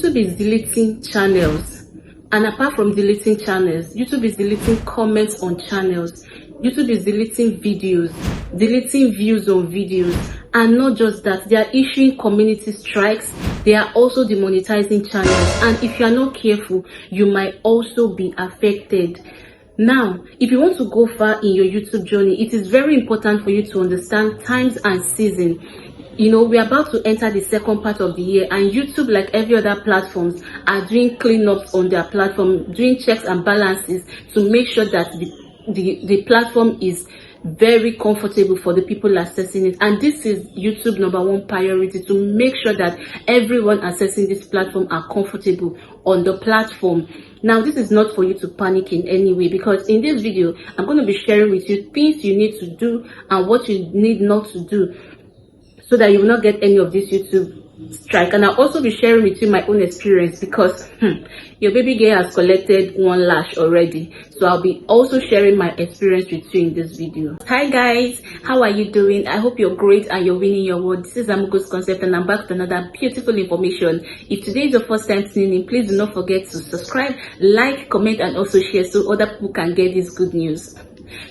YouTube is deleting channels. And apart from deleting channels, YouTube is deleting comments on channels. YouTube is deleting videos, deleting views on videos. And not just that, they are issuing community strikes. They are also demonetizing channels. And if you are not careful, you might also be affected. Now, if you want to go far in your YouTube journey, it is very important for you to understand times and season. You know, we're about to enter the second part of the year, and YouTube, like every other platforms, are doing cleanups on their platform, doing checks and balances to make sure that the platform is very comfortable for the people accessing it. And this is YouTube #1 priority, to make sure that everyone accessing this platform are comfortable on the platform. Now, this is not for you to panic in any way, because in this video I'm going to be sharing with you things you need to do and what you need not to do, so that you will not get any of this YouTube strike. And I'll also be sharing with you my own experience, because your baby girl has collected 1 lash already. So I'll be also sharing my experience with you in this video. Hi guys, how are you doing? I hope you're great and you're winning your world. This is Amugo's Concept, and I'm back with another beautiful information. If today is your first time tuning in, please do not forget to subscribe, like, comment, and also share so other people can get this good news.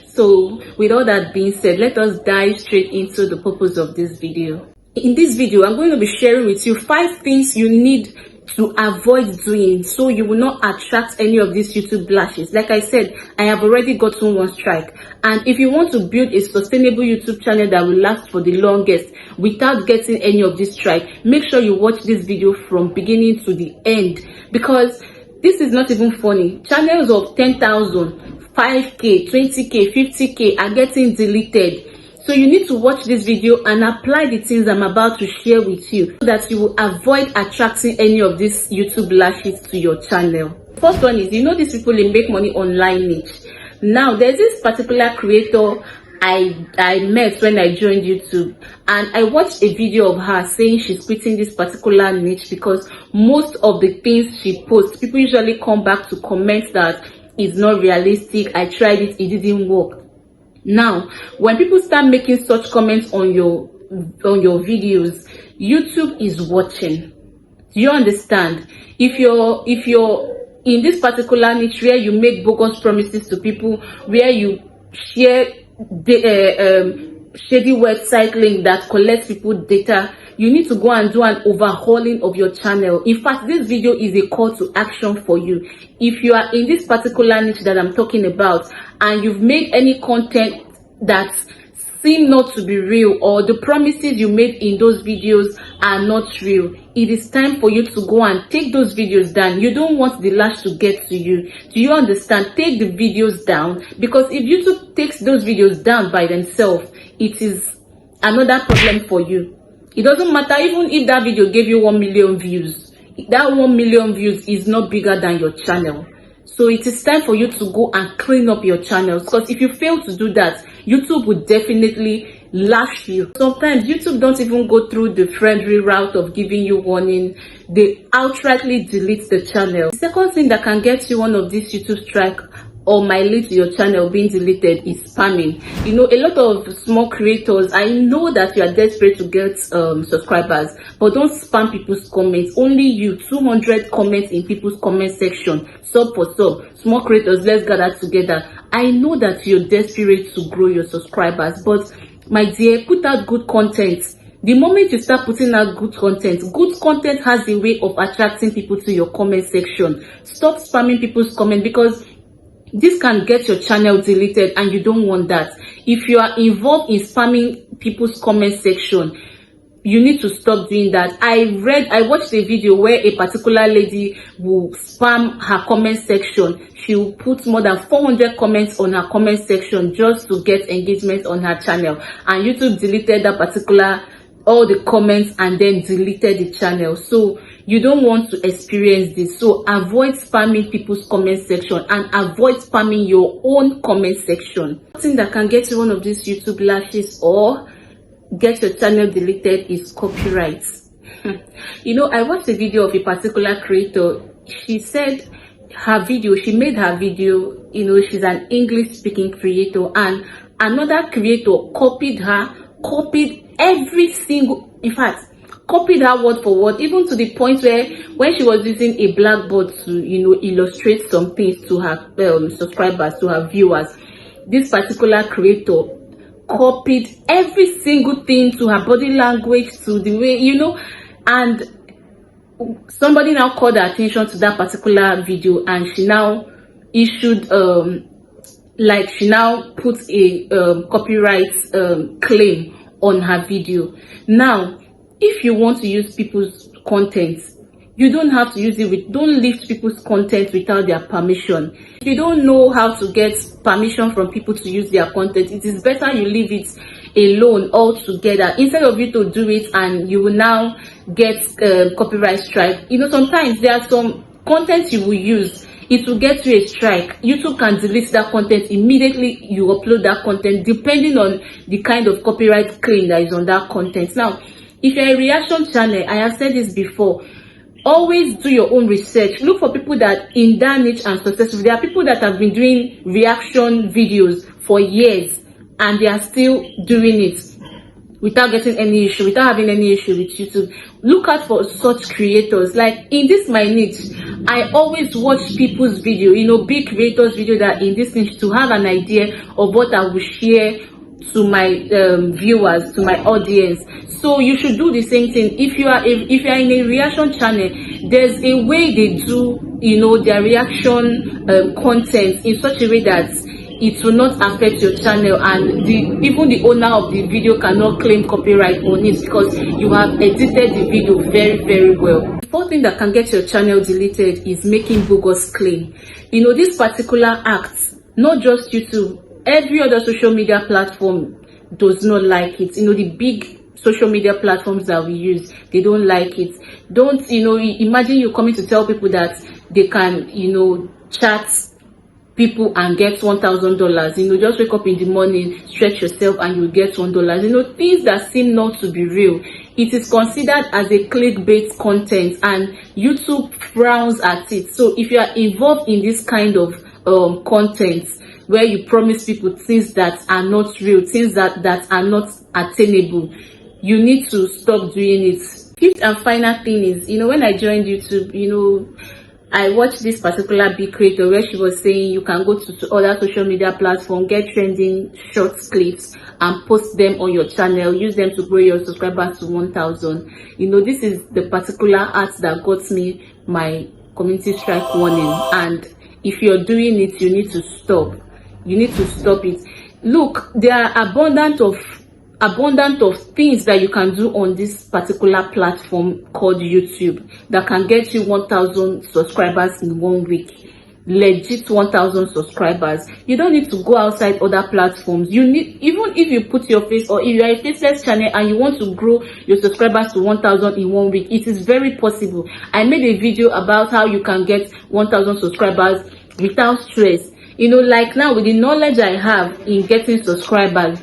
So with all that being said, let us dive straight into the purpose of this video. In this video, I'm going to be sharing with you 5 things you need to avoid doing so you will not attract any of these YouTube lashes. Like I said, I have already gotten 1 strike. And if you want to build a sustainable YouTube channel that will last for the longest without getting any of this strike, make sure you watch this video from beginning to the end, because this is not even funny. Channels of 10,000, 5k, 20k, 50k are getting deleted. So you need to watch this video and apply the things I'm about to share with you, so that you will avoid attracting any of these YouTube lashes to your channel. First one is, you know, these people, they make money online niche. Now, there's this particular creator I met when I joined YouTube, and I watched a video of her saying she's quitting this particular niche because most of the things she posts, people usually come back to comment that it's not realistic. I tried it didn't work. Now, when people start making such comments on your videos, YouTube is watching. Do you understand? If you're in this particular niche where you make bogus promises to people, where you share the shady website link that collects people's data, you need to go and do an overhauling of your channel. In fact, this video is a call to action for you. If you are in this particular niche that I'm talking about, and you've made any content that seem not to be real, or the promises you made in those videos are not real, it is time for you to go and take those videos down. You don't want the lash to get to you. Do you understand? Take the videos down, because if YouTube takes those videos down by themselves, it is another problem for you. It doesn't matter even if that video gave you 1 million views. That 1 million views is not bigger than your channel. So it is time for you to go and clean up your channels, because if you fail to do that, YouTube will definitely lash you. Sometimes YouTube don't even go through the friendly route of giving you warning. They outrightly delete the channel. The second thing that can get you one of these YouTube strike or might lead to your channel being deleted is spamming. You know, a lot of small creators, I know that you are desperate to get subscribers, but don't spam people's comments. Only you, 200 comments in people's comment section, sub for sub. Small creators, let's gather together. I know that you're desperate to grow your subscribers, but my dear, put out good content. The moment you start putting out good content has a way of attracting people to your comment section. Stop spamming people's comments, because this can get your channel deleted, and you don't want that. If you are involved in spamming people's comment section, you need to stop doing that. I watched a video where a particular lady will spam her comment section. She will put more than 400 comments on her comment section just to get engagement on her channel, and YouTube deleted that particular all the comments and then deleted the channel. So you don't want to experience this. So avoid spamming people's comment section, and avoid spamming your own comment section. Something that can get you one of these YouTube lashes or get your channel deleted is copyright. You know, I watched a video of a particular creator. She said she made her video, you know, she's an English speaking creator, and another creator copied every single, in fact, copied her word for word, even to the point where when she was using a blackboard to, illustrate some things to her subscribers, to her viewers, this particular creator copied every single thing, to her body language, to the way, and somebody now called her attention to that particular video, and she now issued she now put a copyright claim on her video. Now, if you want to use people's content, you don't have to use it don't lift people's content without their permission. If you don't know how to get permission from people to use their content, it is better you leave it alone altogether, instead of you to do it and you will now get copyright strike. Sometimes there are some content you will use, it will get you a strike. YouTube can delete that content immediately you upload that content, depending on the kind of copyright claim that is on that content. Now, if you're a reaction channel, I have said this before, always do your own research. Look for people that in that niche and successful. There are people that have been doing reaction videos for years and they are still doing it without getting any issue, without having any issue with YouTube. Look out for such creators. Like in this my niche, I always watch people's video, big creators' video that in this niche, to have an idea of what I will share to my viewers, to my audience. So you should do the same thing. If you are in a reaction channel, there's a way they do their reaction content in such a way that it will not affect your channel, and even the owner of the video cannot claim copyright on it because you have edited the video very, very well. The fourth thing that can get your channel deleted is making bogus claim. This particular act, not just YouTube, every other social media platform does not like it. The big social media platforms that we use, they don't like it. Don't imagine you coming to tell people that they can chat people and get $1,000. Just wake up in the morning, stretch yourself, and you get $1. Things that seem not to be real. It is considered as a clickbait content, and YouTube frowns at it. So if you are involved in this kind of content where you promise people things that are not real, things that are not attainable, you need to stop doing it. Fifth and final thing is, when I joined YouTube, I watched this particular big creator where she was saying you can go to other social media platforms, get trending short clips and post them on your channel, use them to grow your subscribers to 1,000. This is the particular art that got me my community strike warning, and if you're doing it, you need to stop. You need to stop it. Look, there are abundant of things that you can do on this particular platform called YouTube that can get you 1,000 subscribers in 1 week. Legit 1,000 subscribers. You don't need to go outside other platforms. You need, even if you put your face, or if you are a faceless channel and you want to grow your subscribers to 1,000 in 1 week, it is very possible. I made a video about how you can get 1,000 subscribers without stress. Like now, with the knowledge I have in getting subscribers,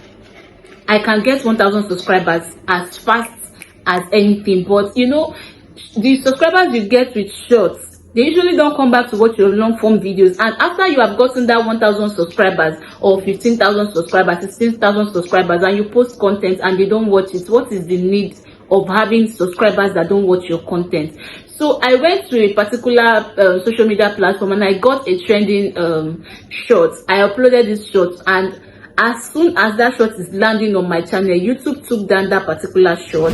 I can get 1,000 subscribers as fast as anything. But the subscribers you get with shorts, they usually don't come back to watch your long form videos. And after you have gotten that 1,000 subscribers, or 15,000 subscribers, 16,000 subscribers, and you post content and they don't watch it, what is the need of having subscribers that don't watch your content? So I went to a particular social media platform and I got a trending short. I uploaded this short, and as soon as that short is landing on my channel, YouTube took down that particular short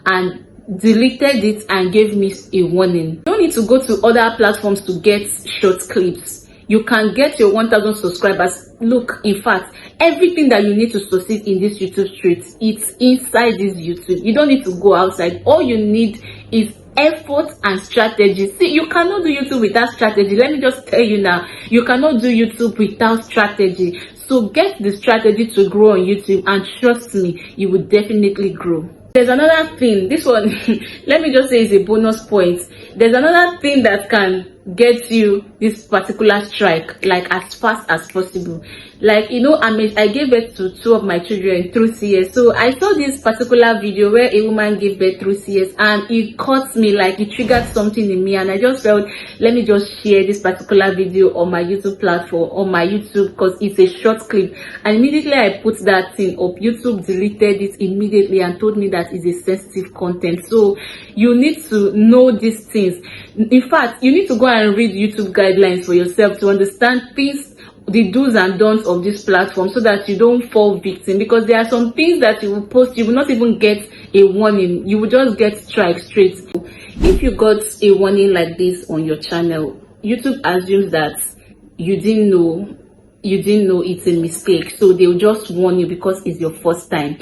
and deleted it and gave me a warning. You don't need to go to other platforms to get short clips. You can get your 1,000 subscribers. Look, in fact, everything that you need to succeed in this YouTube street, it's inside this YouTube. You don't need to go outside. All you need is effort and strategy. See, you cannot do YouTube without strategy. Let me just tell you now, you cannot do YouTube without strategy. So get the strategy to grow on YouTube, and trust me, you will definitely grow. There's another thing. This one, let me just say, is a bonus point. there's another thing that can get you this particular strike like as fast as possible. Like, you know, I gave birth to 2 of my children through CS. So I saw this particular video where a woman gave birth through CS, and it caught me, like it triggered something in me, and I just felt, let me just share this particular video on my YouTube platform, on my YouTube, because it's a short clip. And immediately I put that thing up, YouTube deleted it immediately and told me that it's a sensitive content. So you need to know these things. In fact, you need to go and read YouTube guidelines for yourself to understand things, the do's and don'ts of this platform, so that you don't fall victim. Because there are some things that you will post, you will not even get a warning, you will just get strike straight. If you got a warning like this on your channel, YouTube assumes that you didn't know it's a mistake, so they'll just warn you because it's your first time.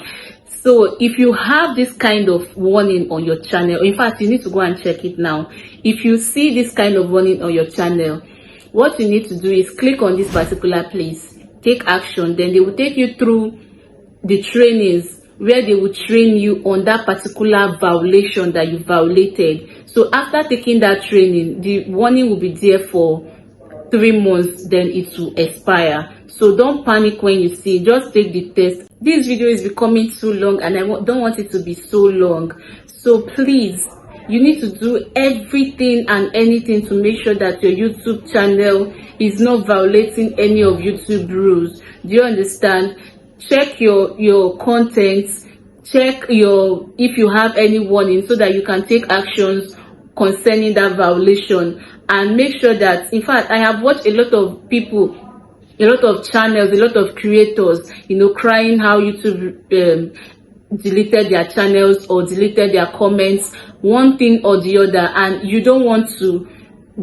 So if you have this kind of warning on your channel, in fact, you need to go and check it now. If you see this kind of warning on your channel, what you need to do is click on this particular place, take action. Then they will take you through the trainings where they will train you on that particular violation that you violated. So after taking that training, the warning will be there for 3 months, then it will expire. So don't panic when you see it, just take the test. This video is becoming too long, and I don't want it to be so long. So please, you need to do everything and anything to make sure that your YouTube channel is not violating any of YouTube rules. Do you understand? Check your content, check if you have any warning, so that you can take actions concerning that violation. And make sure that, in fact, I have watched a lot of people, a lot of channels, a lot of creators, you know, crying how YouTube deleted their channels or deleted their comments, one thing or the other, and you don't want to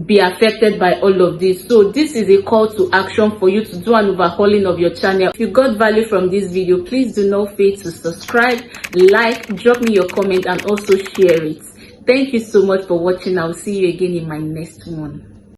be affected by all of this. So this is a call to action for you to do an overhauling of your channel. If you got value from this video, please do not fail to subscribe, like, drop me your comment, and also share it. Thank you so much for watching. I'll see you again in my next one.